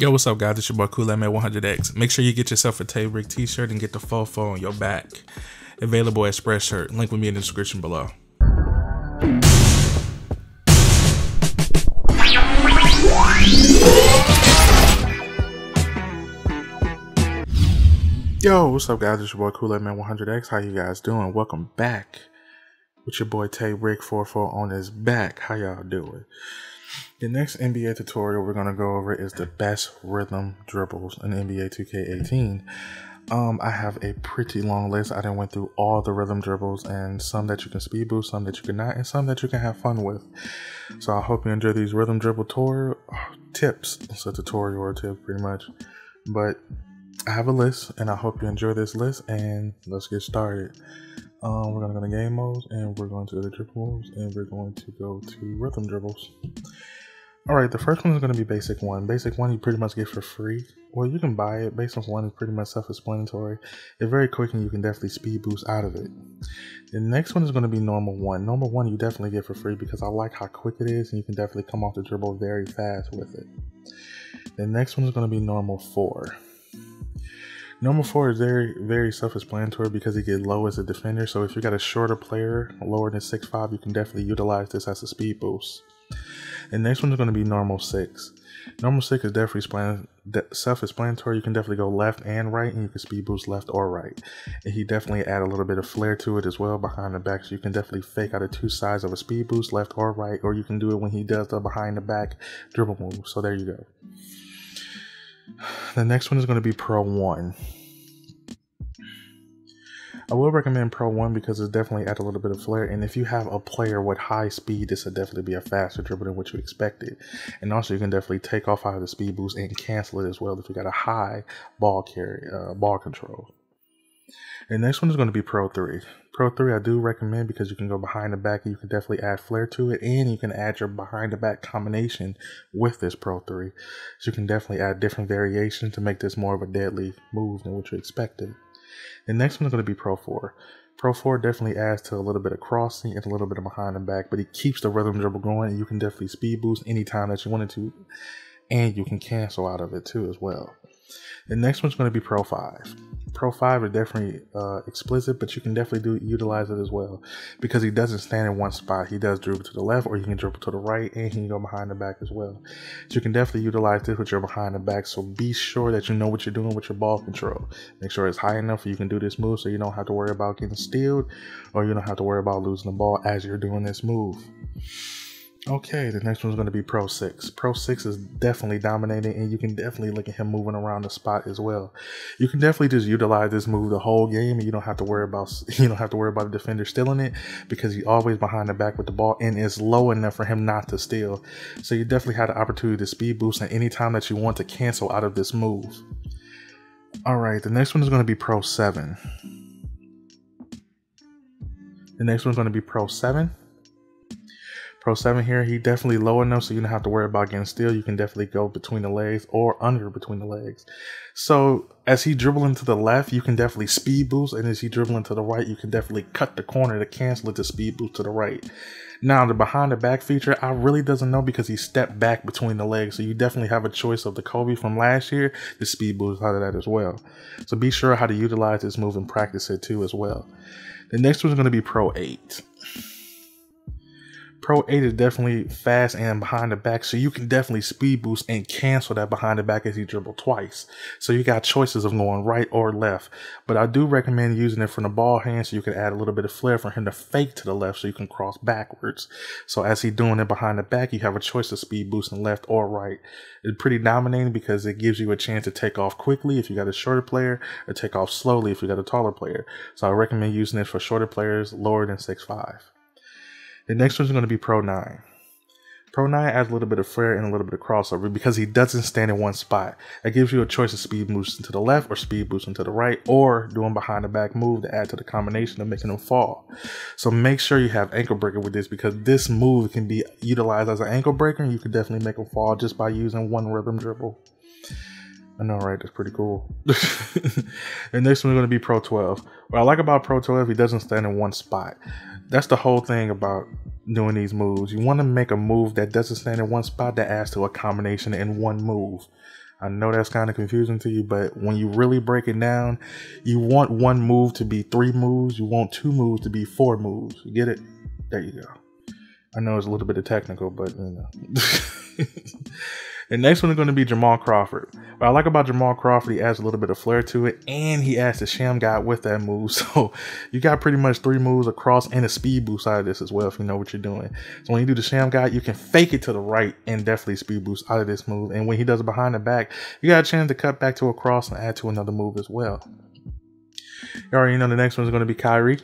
Yo, what's up, guys? It's your boy Kool-Aid Man 100X. Make sure you get yourself a Tay Rick t-shirt and get the fofo on your back. Available at Spreadshirt. Link will be in the description below. Yo, what's up, guys? It's your boy Kool-Aid Man 100X. How you guys doing? Welcome back with your boy Tay Rick 44 on his back. How y'all doing? The next NBA tutorial we're going to go over is the best rhythm dribbles in NBA 2K18. I have a pretty long list. I done went through all the rhythm dribbles, and some that you can speed boost, some that you cannot, and some that you can have fun with. So I hope you enjoy these rhythm dribble tips. It's a tutorial or a tip pretty much. But I have a list, and I hope you enjoy this list, and let's get started. We're going to go to game modes, and we're going to go to dribble modes, and we're going to go to rhythm dribbles. Alright, the first one is going to be basic one. Basic one you pretty much get for free. Well, you can buy it. Basic one is pretty much self-explanatory. It's very quick and you can definitely speed boost out of it. The next one is going to be normal one. Normal one you definitely get for free because I like how quick it is and you can definitely come off the dribble very fast with it. The next one is going to be normal 4. Normal 4 is very self-explanatory because it gets low as a defender. So if you got a shorter player, lower than 6'5", you can definitely utilize this as a speed boost. The next one is going to be normal 6. Normal 6 is definitely self-explanatory. You can definitely go left and right, and you can speed boost left or right. And he definitely add a little bit of flair to it as well behind the back. So you can definitely fake out of two sides of a speed boost, left or right, or you can do it when he does the behind the back dribble move. So there you go. The next one is going to be Pro 1. I will recommend Pro 1 because it's definitely add a little bit of flair, and if you have a player with high speed, this will definitely be a faster dribble than what you expected. And also you can definitely take off out of the speed boost and cancel it as well if you got a high ball control. And the next one is going to be Pro 3. Pro 3 I do recommend because you can go behind the back and you can definitely add flair to it, and you can add your behind the back combination with this Pro 3. So you can definitely add different variations to make this more of a deadly move than what you expected. The next one is going to be Pro 4. Pro 4 definitely adds to a little bit of crossing and a little bit of behind and back, but it keeps the rhythm dribble going, and you can definitely speed boost anytime that you wanted to, and you can cancel out of it too as well. The next one's going to be Pro 5. Pro 5 is definitely explicit, but you can definitely utilize it as well because he doesn't stand in one spot. He does dribble to the left, or you can dribble to the right, and he can go behind the back as well. So you can definitely utilize this with your behind the back. So be sure that you know what you're doing with your ball control. Make sure it's high enough so you can do this move, so you don't have to worry about getting stealed, or you don't have to worry about losing the ball as you're doing this move. Okay, the next one's going to be Pro 6. Pro 6 is definitely dominating, and you can definitely look at him moving around the spot as well. You can definitely just utilize this move the whole game, and you don't have to worry about the defender stealing it because he's always behind the back with the ball, and it's low enough for him not to steal. So you definitely have the opportunity to speed boost at any time that you want to cancel out of this move. All right, the next one is going to be Pro 7. The next one's going to be Pro 7. Pro 7 here, he definitely low enough so you don't have to worry about getting steal. You can definitely go between the legs or under between the legs. So as he dribbling to the left, you can definitely speed boost, and as he dribbling to the right, you can definitely cut the corner to cancel it to speed boost to the right. Now the behind the back feature, I really doesn't know because he stepped back between the legs. So you definitely have a choice of the Kobe from last year to speed boost out of that as well. So be sure how to utilize this move and practice it too as well. The next one's going to be Pro 8. Pro 8 is definitely fast and behind the back, so you can definitely speed boost and cancel that behind the back as he dribble twice. So you got choices of going right or left, but I do recommend using it from the ball hand so you can add a little bit of flair for him to fake to the left so you can cross backwards. So as he's doing it behind the back, you have a choice of speed boosting left or right. It's pretty dominating because it gives you a chance to take off quickly if you got a shorter player, or take off slowly if you got a taller player. So I recommend using it for shorter players lower than 6'5". The next one's going to be Pro 9. Pro 9 adds a little bit of flair and a little bit of crossover because he doesn't stand in one spot. That gives you a choice of speed boosting to the left or speed boosting to the right, or doing behind the back move to add to the combination of making him fall. So make sure you have ankle breaker with this because this move can be utilized as an ankle breaker, and you can definitely make him fall just by using one rhythm dribble. I know, right? That's pretty cool. The next one's going to be Pro 12. What I like about Pro 12, he doesn't stand in one spot. That's the whole thing about doing these moves. You want to make a move that doesn't stand in one spot that adds to a combination in one move. I know that's kind of confusing to you, but when you really break it down, you want one move to be 3 moves. You want 2 moves to be 4 moves. You get it? There you go. I know it's a little bit of technical, but you know. The next one is going to be Jamal Crawford. What I like about Jamal Crawford, he adds a little bit of flair to it, and he adds the sham guard with that move. So you got pretty much 3 moves across and a speed boost out of this as well if you know what you're doing. So when you do the sham guard, you can fake it to the right and definitely speed boost out of this move. And when he does it behind the back, you got a chance to cut back to a cross and add to another move as well. You already know the next one is going to be Kyrie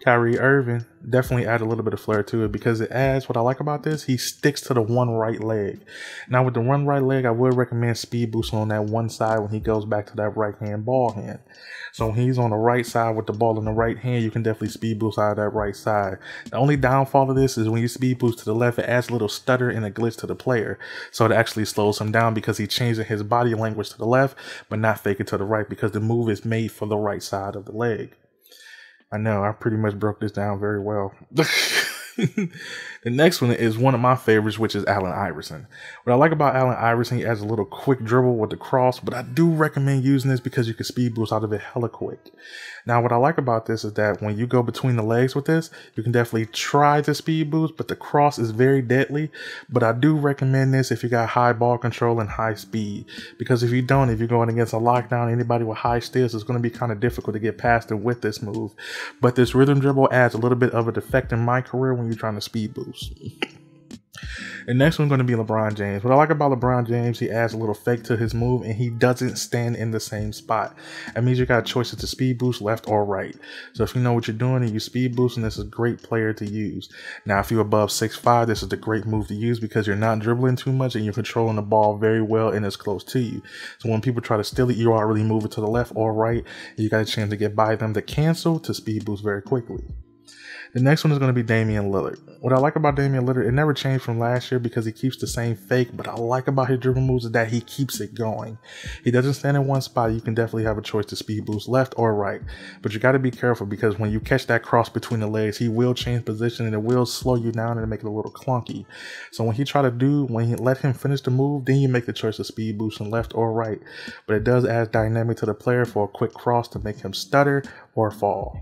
Irving. Definitely add a little bit of flair to it because it adds, what I like about this, he sticks to the one right leg. Now with the one right leg, I would recommend speed boosting on that one side when he goes back to that right hand ball hand. So when he's on the right side with the ball in the right hand, you can definitely speed boost out of that right side. The only downfall of this is when you speed boost to the left, it adds a little stutter and a glitch to the player. So it actually slows him down because he's changing his body language to the left, but not fake it to the right because the move is made for the right side of the leg. I know, I pretty much broke this down very well. The next one is one of my favorites, which is Allen Iverson. What I like about Allen Iverson, he adds a little quick dribble with the cross, but I do recommend using this because you can speed boost out of it hella quick. Now, what I like about this is that when you go between the legs with this, you can definitely try to speed boost, but the cross is very deadly. But I do recommend this if you got high ball control and high speed, because if you don't, if you're going against a lockdown, anybody with high steals, it's going to be kind of difficult to get past it with this move. But this rhythm dribble adds a little bit of a defect in my career when you're trying to speed boost. The next one's going to be LeBron James. What I like about LeBron James, he adds a little fake to his move and he doesn't stand in the same spot. That means you got choices to speed boost left or right. So if you know what you're doing and you speed boosting, this is a great player to use. Now, if you're above 6'5", this is the great move to use because you're not dribbling too much and you're controlling the ball very well and it's close to you. So when people try to steal it, you already move it to the left or right. And you got a chance to get by them to cancel to speed boost very quickly. The next one is going to be Damian Lillard. What I like about Damian Lillard, it never changed from last year because he keeps the same fake, but I like about his dribble moves is that he keeps it going. He doesn't stand in one spot. You can definitely have a choice to speed boost left or right, but you got to be careful because when you catch that cross between the legs, he will change position and it will slow you down and make it a little clunky. So when he let him finish the move, then you make the choice of speed boosting left or right, but it does add dynamic to the player for a quick cross to make him stutter or fall.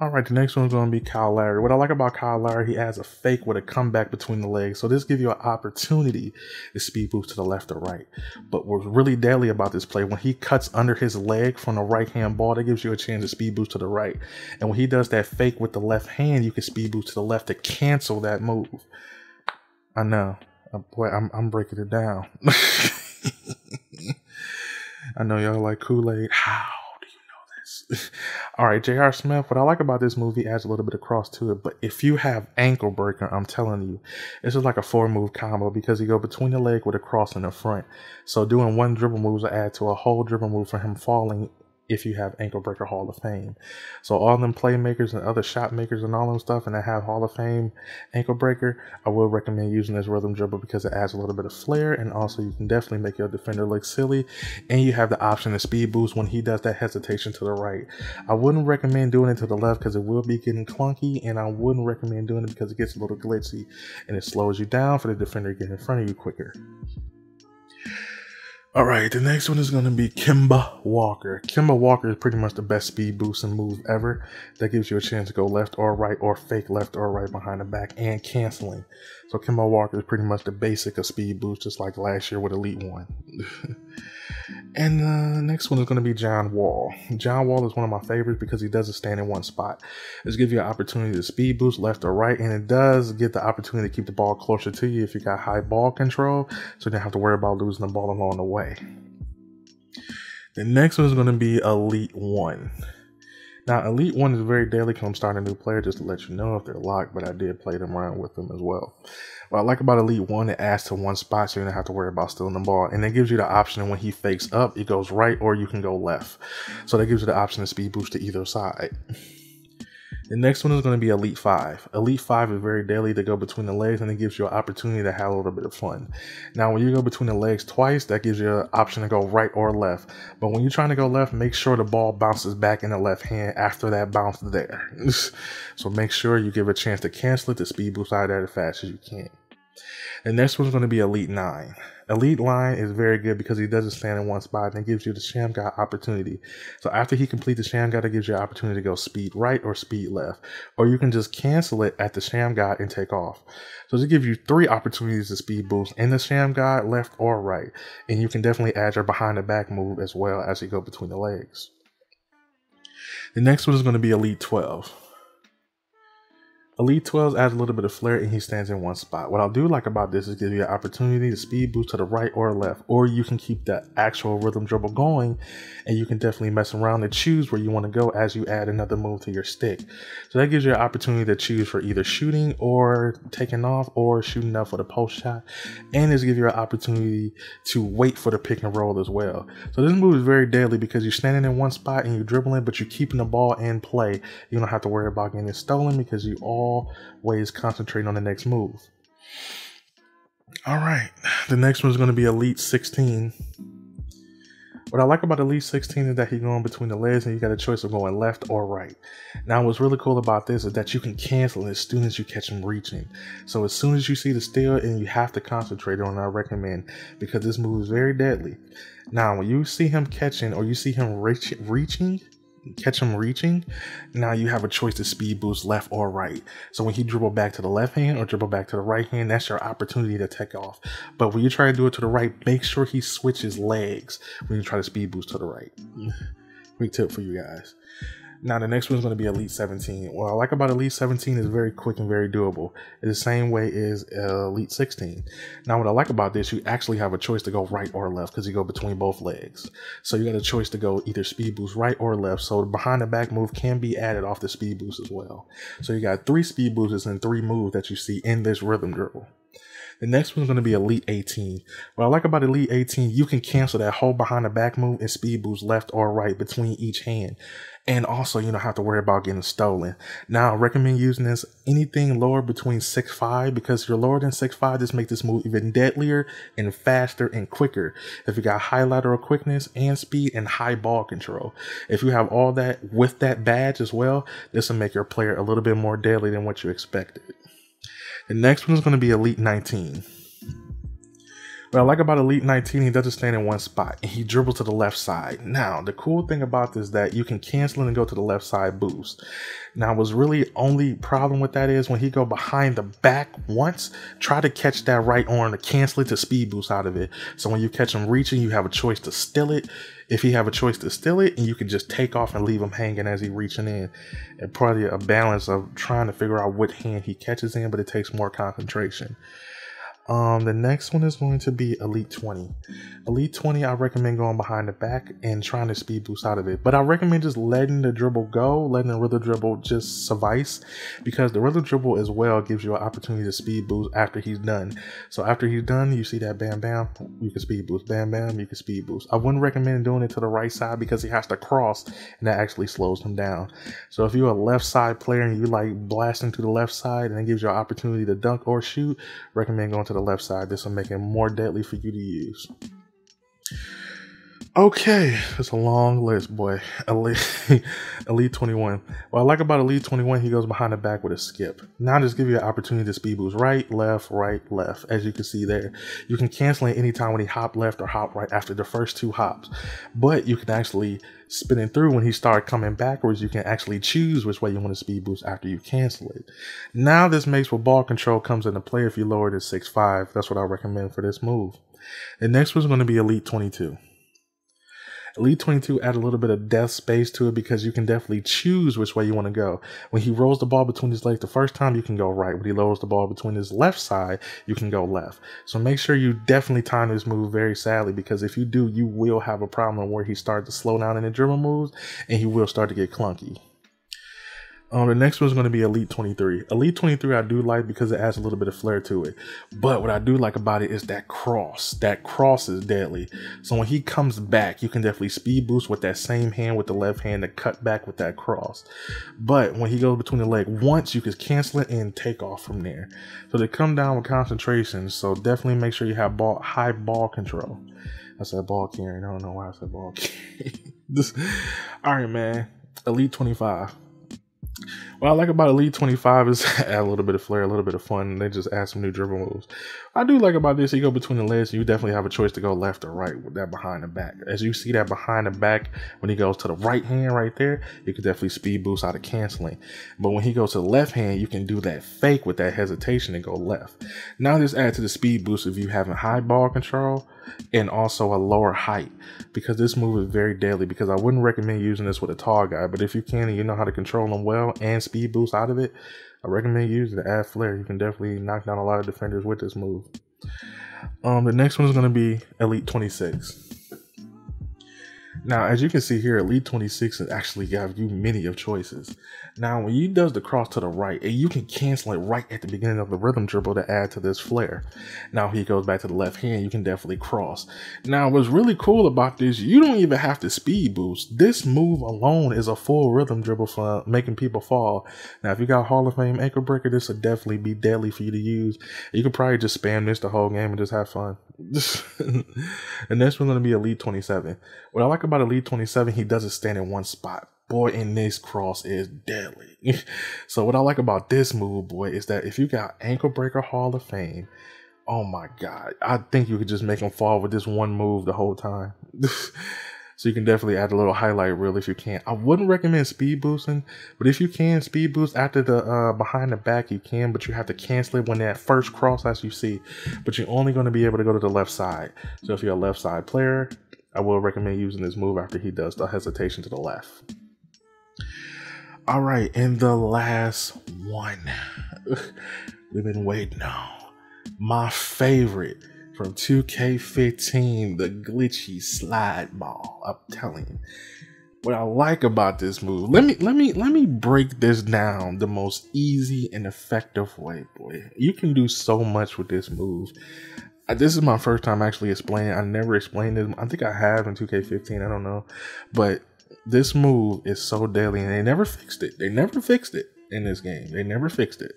All right, the next one is going to be Kyle Lowry. What I like about Kyle Lowry, he adds a fake with a comeback between the legs. So this gives you an opportunity to speed boost to the left or right. But what's really deadly about this play, when he cuts under his leg from the right-hand ball, that gives you a chance to speed boost to the right. And when he does that fake with the left hand, you can speed boost to the left to cancel that move. I know. Boy, I'm breaking it down. I know y'all like Kool-Aid. How? All right, J.R. Smith, what I like about this movie adds a little bit of cross to it, but if you have ankle breaker, I'm telling you, this is like a 4-move combo because you go between the leg with a cross in the front. So doing one dribble move will add to a whole dribble move for him falling if you have ankle breaker Hall of Fame. So all them playmakers and other shot makers and all them stuff and that have Hall of Fame ankle breaker, I will recommend using this rhythm dribble because it adds a little bit of flair and also you can definitely make your defender look silly and you have the option to speed boost when he does that hesitation to the right. I wouldn't recommend doing it to the left because it will be getting clunky, and I wouldn't recommend doing it because it gets a little glitchy and it slows you down for the defender to get in front of you quicker. All right, the next one is going to be Kemba Walker. Kemba Walker is pretty much the best speed boosting move ever. That gives you a chance to go left or right or fake left or right behind the back and canceling. So Kemba Walker is pretty much the basic of speed boost, just like last year with Elite One. And the next one is going to be John Wall. John Wall is one of my favorites because he doesn't stand in one spot. This gives you an opportunity to speed boost left or right, and it does get the opportunity to keep the ball closer to you if you got high ball control, so you don't have to worry about losing the ball along the way. The next one is going to be Elite One. Now, Elite One is very deadly because I'm starting a new player, just to let you know if they're locked, but I did play them around with them as well. What I like about Elite One, it adds to one spot, so you don't have to worry about stealing the ball. And it gives you the option when he fakes up, it goes right or you can go left. So that gives you the option to speed boost to either side. The next one is going to be Elite 5. Elite 5 is very deadly to go between the legs, and it gives you an opportunity to have a little bit of fun. Now, when you go between the legs twice, that gives you an option to go right or left. But when you're trying to go left, make sure the ball bounces back in the left hand after that bounce there. So make sure you give a chance to cancel it to speed boost out of there as fast as you can. The next one's going to be Elite 9. Elite 9 is very good because he doesn't stand in one spot and it gives you the Sham God opportunity. So after he completes the Sham God, it gives you an opportunity to go speed right or speed left. Or you can just cancel it at the Sham God and take off. So this gives you 3 opportunities to speed boost in the Sham God, left or right. And you can definitely add your behind the back move as well as you go between the legs. The next one is going to be Elite 12. Elite 12 adds a little bit of flair and he stands in one spot. What I do like about this is give you an opportunity to speed boost to the right or left, or you can keep the actual rhythm dribble going and you can definitely mess around and choose where you want to go as you add another move to your stick. So that gives you an opportunity to choose for either shooting or taking off or shooting up for the post shot. And this gives you an opportunity to wait for the pick and roll as well. So this move is very deadly because you're standing in one spot and you're dribbling, but you're keeping the ball in play. You don't have to worry about getting it stolen because you always concentrate on the next move. All right, the next one is going to be Elite 16. What I like about Elite 16 is that he's going between the legs and you got a choice of going left or right. Now what's really cool about this is that you can cancel it as soon as you catch him reaching. So as soon as you see the steal and you have to concentrate on it, I recommend, because this move is very deadly. Now when you see him catching or you see him catch him reaching, now you have a choice to speed boost left or right. So when he dribble back to the left hand or dribble back to the right hand, that's your opportunity to take off. But when you try to do it to the right, make sure he switches legs when you try to speed boost to the right. Quick tip for you guys. Now the next one is going to be Elite 17. What I like about Elite 17 is very quick and very doable. It's the same way as Elite 16. Now what I like about this, you actually have a choice to go right or left because you go between both legs. So you got a choice to go either speed boost right or left. So the behind the back move can be added off the speed boost as well. So you got 3 speed boosts and 3 moves that you see in this rhythm dribble. The next one's going to be Elite 18. What I like about Elite 18, you can cancel that whole behind the back move and speed boost left or right between each hand. And also, you don't have to worry about getting stolen. Now, I recommend using this anything lower between 6'5", because if you're lower than 6'5", this makes this move even deadlier and faster and quicker. If you got high lateral quickness and speed and high ball control. If you have all that with that badge as well, this will make your player a little bit more deadly than what you expected. The next one is going to be Elite 19. What I like about Elite 19, he doesn't stand in one spot and he dribbles to the left side. Now, the cool thing about this is that you can cancel it and go to the left side boost. Now, what's really only problem with that is when he go behind the back once, try to catch that right arm to cancel it to speed boost out of it. So when you catch him reaching, you have a choice to steal it. If you have a choice to steal it, and you can just take off and leave him hanging as he reaching in. And probably a balance of trying to figure out what hand he catches in, but it takes more concentration. The next one is going to be Elite 20. Elite 20, I recommend going behind the back and trying to speed boost out of it. But I recommend just letting the dribble go, letting the rhythm dribble just suffice, because the rhythm dribble as well gives you an opportunity to speed boost after he's done. So after he's done, you see that bam, bam, you can speed boost, bam, bam, you can speed boost. I wouldn't recommend doing it to the right side because he has to cross and that actually slows him down. So if you're a left side player and you like blasting to the left side and it gives you an opportunity to dunk or shoot, recommend going to the left side. This will make it more deadly for you to use. Okay, it's a long list, boy. Elite 21. What I like about Elite 21, he goes behind the back with a skip. Now just give you an opportunity to speed boost right, left, as you can see there. You can cancel it anytime when he hop left or hop right after the first 2 hops. But you can actually spin it through when he starts coming backwards. You can actually choose which way you want to speed boost after you cancel it. Now this makes where ball control comes into play if you lower to 6'5". That's what I recommend for this move. The next one's going to be Elite 22. Elite 22 add a little bit of depth space to it because you can definitely choose which way you want to go. When he rolls the ball between his legs the first time, you can go right. When he lowers the ball between his left side, you can go left. So make sure you definitely time this move very sadly, because if you do, you will have a problem where he starts to slow down in the dribble moves and he will start to get clunky. The next one is going to be Elite 23. Elite 23 I do like because it adds a little bit of flair to it. But what I do like about it is that cross. That cross is deadly. So when he comes back, you can definitely speed boost with that same hand with the left hand to cut back with that cross. But when he goes between the leg once, you can cancel it and take off from there. So they come down with concentration. So definitely make sure you have high ball control. I said ball carrying. I don't know why I said ball carrying. All right, man. Elite 25. What I like about Elite 25 is add a little bit of flair, a little bit of fun, and they just add some new dribble moves. What I do like about this, you go between the legs, you definitely have a choice to go left or right with that behind the back. As you see that behind the back, when he goes to the right hand right there, you can definitely speed boost out of canceling. But when he goes to the left hand, you can do that fake with that hesitation and go left. Now this adds to the speed boost if you having high ball control and also a lower height, because this move is very deadly. Because I wouldn't recommend using this with a tall guy, but if you can and you know how to control them well and speed boost out of it, I recommend using it to add flair. You can definitely knock down a lot of defenders with this move. The next one is going to be Elite 26. Now, as you can see here, Elite 26 is actually got you many of choices. Now, when he does the cross to the right, and you can cancel it right at the beginning of the rhythm dribble to add to this flair. Now, he goes back to the left hand, you can definitely cross. Now, what's really cool about this, you don't even have to speed boost. This move alone is a full rhythm dribble for making people fall. Now, if you got Hall of Fame ankle breaker, this would definitely be deadly for you to use. You could probably just spam this the whole game and just have fun. And next one's going to be Elite 27. What I like about Elite 27, he doesn't stand in one spot. Boy, and this cross is deadly. So what I like about this move, boy, is that if you got ankle breaker Hall of Fame, oh my God, I think you could just make him fall with this one move the whole time. So you can definitely add a little highlight reel if you can. I wouldn't recommend speed boosting, but if you can speed boost after the behind the back, you can, but you have to cancel it when that first cross as you see. But you're only going to be able to go to the left side. So if you're a left side player, I will recommend using this move after he does the hesitation to the left. All right, and the last one we've been waiting on. My favorite from 2K15, the glitchy slide ball. I'm telling you, what I like about this move. Let me break this down the most easy and effective way, boy. You can do so much with this move. This is my first time actually explaining. I never explained this. I think I have in 2K15. I don't know, but this move is so deadly, and they never fixed it. They never fixed it in this game. They never fixed it.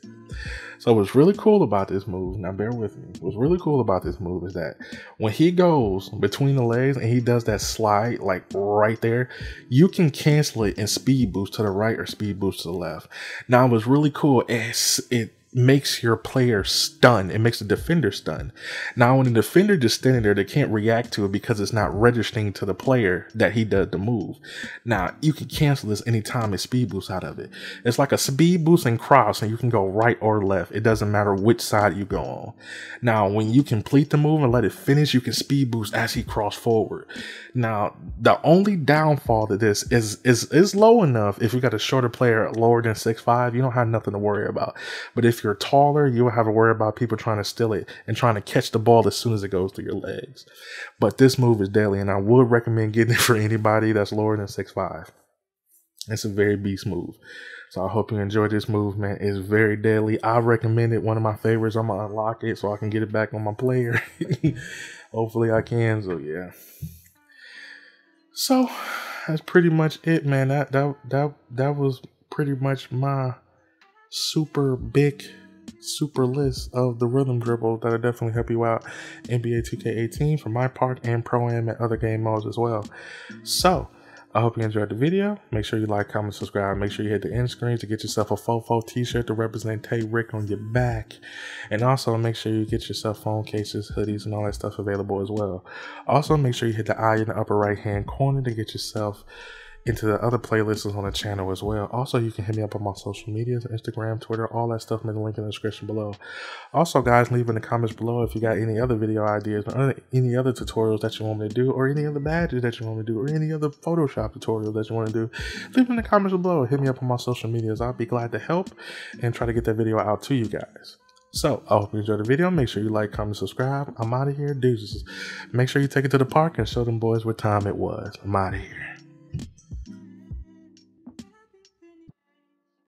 So what's really cool about this move, now bear with me, what's really cool about this move is that when he goes between the legs and he does that slide like right there, you can cancel it and speed boost to the right or speed boost to the left. Now what's really cool is it makes your player stun. It makes the defender stun. Now when the defender just standing there, they can't react to it because it's not registering to the player that he does the move. Now you can cancel this anytime it speed boosts out of it. It's like a speed boost and cross, and you can go right or left. It doesn't matter which side you go on. Now when you complete the move and let it finish, you can speed boost as he cross forward. Now the only downfall to this is low enough. If you got a shorter player lower than 6'5", you don't have nothing to worry about. But if you're taller, you will have to worry about people trying to steal it and trying to catch the ball as soon as it goes through your legs. But this move is deadly, and I would recommend getting it for anybody that's lower than 6'5". It's a very beast move. So I hope you enjoyed this move, man. It's very deadly. I recommend it. One of my favorites. I'm gonna unlock it so I can get it back on my player. Hopefully I can. So yeah. So that's pretty much it, man. That was pretty much my super list of the rhythm dribble that'll definitely help you out NBA 2K18 for my part, and Pro-Am and other game modes as well. So I hope you enjoyed the video. Make sure you like, comment, subscribe. Make sure you hit the end screen to get yourself a Fofo t-shirt to represent Tay Rick on your back. And also make sure you get yourself phone cases, hoodies, and all that stuff available as well. Also make sure you hit the eye in the upper right hand corner to get yourself into the other playlists on the channel as well. Also, you can hit me up on my social medias, Instagram, Twitter, all that stuff. Make a link in the description below. Also, guys, leave in the comments below if you got any other video ideas or any other tutorials that you want me to do, or any other badges that you want me to do, or any other Photoshop tutorials that you want to do. Leave in the comments below. Hit me up on my social medias. I'll be glad to help and try to get that video out to you guys. So, I hope you enjoyed the video. Make sure you like, comment, subscribe. I'm out of here. Deuces. Make sure you take it to the park and show them boys what time it was. I'm out of here.